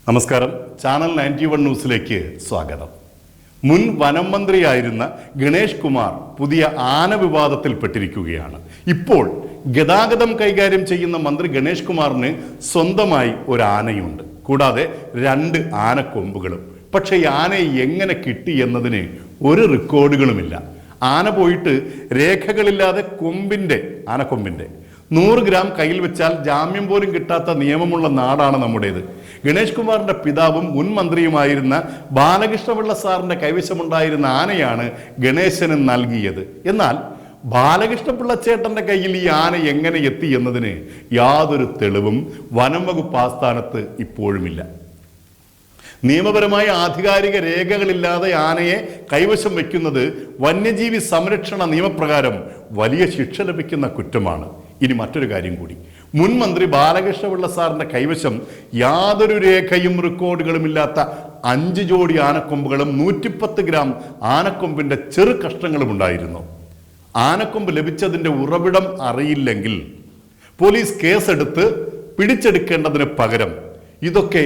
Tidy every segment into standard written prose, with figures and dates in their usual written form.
നമസ്കാരം. ചാനൽ 91 ന്യൂസിലേക്ക് സ്വാഗതം. മുൻ വനം മന്ത്രിയായിരുന്ന ഗണേഷ് കുമാർ പുതിയ ആന വിവാദത്തിൽപ്പെട്ടിരിക്കുകയാണ്. ഇപ്പോൾ ഗതാഗതം കൈകാര്യം ചെയ്യുന്ന മന്ത്രി ഗണേഷ് കുമാറിന് സ്വന്തമായി ഒരു ആനയുണ്ട്, കൂടാതെ 2 ആനക്കൊമ്പുകളും. പക്ഷേ ഈ ആനയെ എങ്ങനെ കിട്ടി എന്നതിന് ഒരു റെക്കോർഡുകളുമില്ല. ആന പോയിട്ട് രേഖകളില്ലാതെ ആനക്കൊമ്പിന്റെ 100 ഗ്രാം കയ്യിൽ വെച്ചാൽ ജാമ്യം പോലും കിട്ടാത്ത നിയമമുള്ള നാടാണ് നമ്മുടേത്. ഗണേഷ് കുമാറിന്റെ പിതാവും മുൻ മന്ത്രിയുമായിരുന്ന ബാലകൃഷ്ണപിള്ള സാറിന്റെ കൈവശമുണ്ടായിരുന്ന ആനയാണ് ഗണേശന് നൽകിയത്. എന്നാൽ ബാലകൃഷ്ണപിള്ള ചേട്ടന്റെ കയ്യിൽ ഈ ആന എങ്ങനെ എത്തി എന്നതിന് യാതൊരു തെളിവും വനം വകുപ്പ് ആസ്ഥാനത്ത് ഇപ്പോഴുമില്ല. നിയമപരമായ ആധികാരിക രേഖകളില്ലാതെ ആനയെ കൈവശം വയ്ക്കുന്നത് വന്യജീവി സംരക്ഷണ നിയമപ്രകാരം വലിയ ശിക്ഷ ലഭിക്കുന്ന കുറ്റമാണ്. ഇനി മറ്റൊരു കാര്യം കൂടി, മുൻ മന്ത്രി ബാലകൃഷ്ണപിള്ള സാറിന്റെ കൈവശം യാതൊരു രേഖയും റെക്കോർഡുകളുമില്ലാത്ത 5 ജോഡി ആനക്കൊമ്പുകളും 110 ഗ്രാം ആനക്കൊമ്പിന്റെ ചെറു കഷ്ണങ്ങളും ഉണ്ടായിരുന്നു. ആനക്കൊമ്പ് ലഭിച്ചതിന്റെ ഉറവിടം അറിയില്ലെങ്കിൽ പോലീസ് കേസെടുത്ത് പിടിച്ചെടുക്കേണ്ടതിന് പകരം ഇതൊക്കെ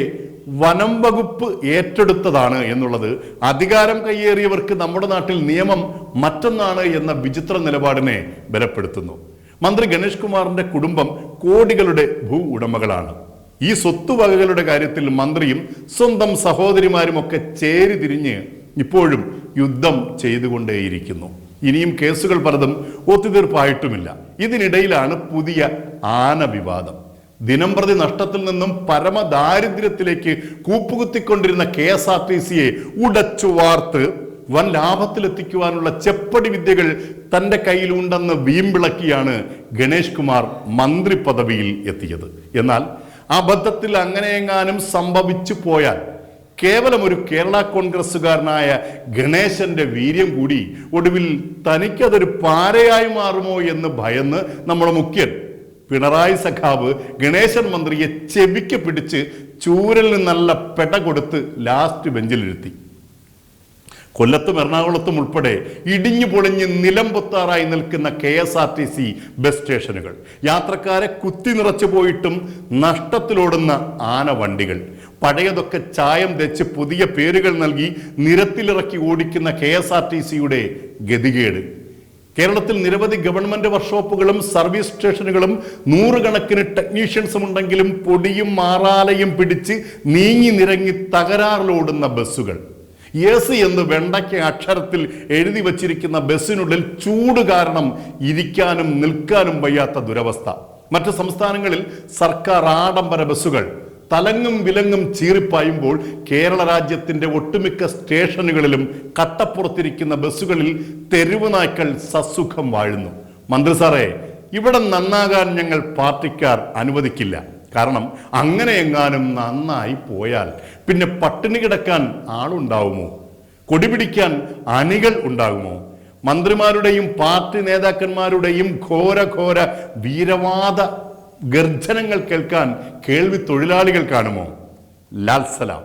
വനം വകുപ്പ് ഏറ്റെടുത്തതാണ് എന്നുള്ളത് അധികാരം കയ്യേറിയവർക്ക് നമ്മുടെ നാട്ടിൽ നിയമം മറ്റൊന്നാണ് എന്ന വിചിത്ര നിലപാടിനെ ബലപ്പെടുത്തുന്നു. മന്ത്രി ഗണേഷ് കുമാറിന്റെ കുടുംബം കോടികളുടെ ഭൂ ഉടമകളാണ്. ഈ സ്വത്തുവകകളുടെ കാര്യത്തിൽ മന്ത്രിയും സ്വന്തം സഹോദരിമാരും ഒക്കെ ചേരി തിരിഞ്ഞ് ഇപ്പോഴും യുദ്ധം ചെയ്തുകൊണ്ടേയിരിക്കുന്നു. ഇനിയും കേസുകൾ പലതും ഒത്തുതീർപ്പായിട്ടുമില്ല. ഇതിനിടയിലാണ് പുതിയ ആന വിവാദം. ദിനംപ്രതി നഷ്ടത്തിൽ നിന്നും പരമദാരിദ്ര്യത്തിലേക്ക് കൂപ്പുകുത്തിക്കൊണ്ടിരുന്ന KSRTCയെ ഉടച്ചു വാർത്ത് വൻ ലാഭത്തിലെത്തിക്കുവാനുള്ള ചെപ്പടി വിദ്യകൾ തൻ്റെ കയ്യിലുണ്ടെന്ന് വീമ്പിളക്കിയാണ് ഗണേഷ് കുമാർ മന്ത്രി പദവിയിൽ എത്തിയത്. എന്നാൽ അബദ്ധത്തിൽ അങ്ങനെയെങ്ങാനും സംഭവിച്ചു പോയാൽ കേവലം ഒരു കേരള കോൺഗ്രസ്സുകാരനായ ഗണേശന്റെ വീര്യം കൂടി ഒടുവിൽ തനിക്കതൊരു പാരയായി മാറുമോ എന്ന് ഭയന്ന് നമ്മുടെ മുഖ്യൻ പിണറായി സഖാവ് ഗണേശൻ മന്ത്രിയെ ചെവിക്ക് പിടിച്ച് ചൂരലിന് നല്ല പെട കൊടുത്ത് ലാസ്റ്റ് ബെഞ്ചിലിരുത്തി. കൊല്ലത്തും എറണാകുളത്തും ഉൾപ്പെടെ ഇടിഞ്ഞു പൊളിഞ്ഞ് നിലം പൊത്താറായി നിൽക്കുന്ന KSRTC ബസ് സ്റ്റേഷനുകൾ, യാത്രക്കാരെ കുത്തി നിറച്ചു പോയിട്ടും നഷ്ടത്തിലോടുന്ന ആനവണ്ടികൾ, പഴയതൊക്കെ ചായം തെച്ച് പുതിയ പേരുകൾ നൽകി നിരത്തിലിറക്കി ഓടിക്കുന്ന KSRTCയുടെ ഗതികേട്. കേരളത്തിൽ നിരവധി ഗവൺമെന്റ് വർക്ക്ഷോപ്പുകളും സർവീസ് സ്റ്റേഷനുകളും 100 കണക്കിന് ടെക്നീഷ്യൻസും ഉണ്ടെങ്കിലും പൊടിയും മാറാലയും പിടിച്ച് നീങ്ങി നിരങ്ങി തകരാറിലോടുന്ന ബസ്സുകൾ, AC എന്ന് വെണ്ടയ്ക്ക് അക്ഷരത്തിൽ എഴുതി വച്ചിരിക്കുന്ന ബസ്സിനുള്ളിൽ ചൂട് കാരണം ഇരിക്കാനും നിൽക്കാനും വയ്യാത്ത ദുരവസ്ഥ. മറ്റു സംസ്ഥാനങ്ങളിൽ സർക്കാർ ആഡംബര ബസ്സുകൾ തലങ്ങും വിലങ്ങും ചീറിപ്പായുമ്പോൾ കേരള രാജ്യത്തിന്റെ ഒട്ടുമിക്ക സ്റ്റേഷനുകളിലും കട്ടപ്പുറത്തിരിക്കുന്ന ബസ്സുകളിൽ തെരുവ് നായ്ക്കൾ സസുഖം വാഴുന്നു. മന്ത്രി സാറേ, ഇവിടെ നന്നാകാൻ ഞങ്ങൾ പാർട്ടിക്കാർ അനുവദിക്കില്ല. കാരണം അങ്ങനെ എങ്ങാനും നന്നായി പോയാൽ പിന്നെ പട്ടിണി കിടക്കാൻ ആളുണ്ടാവുമോ? കൊടിപിടിക്കാൻ അണികൾ ഉണ്ടാകുമോ? മന്ത്രിമാരുടെയും പാർട്ടി നേതാക്കന്മാരുടെയും ഘോര വീരവാദ ഗർജനങ്ങൾ കേൾക്കാൻ കേൾവി തൊഴിലാളികൾ കാണുമോ? ലാൽ സലാം.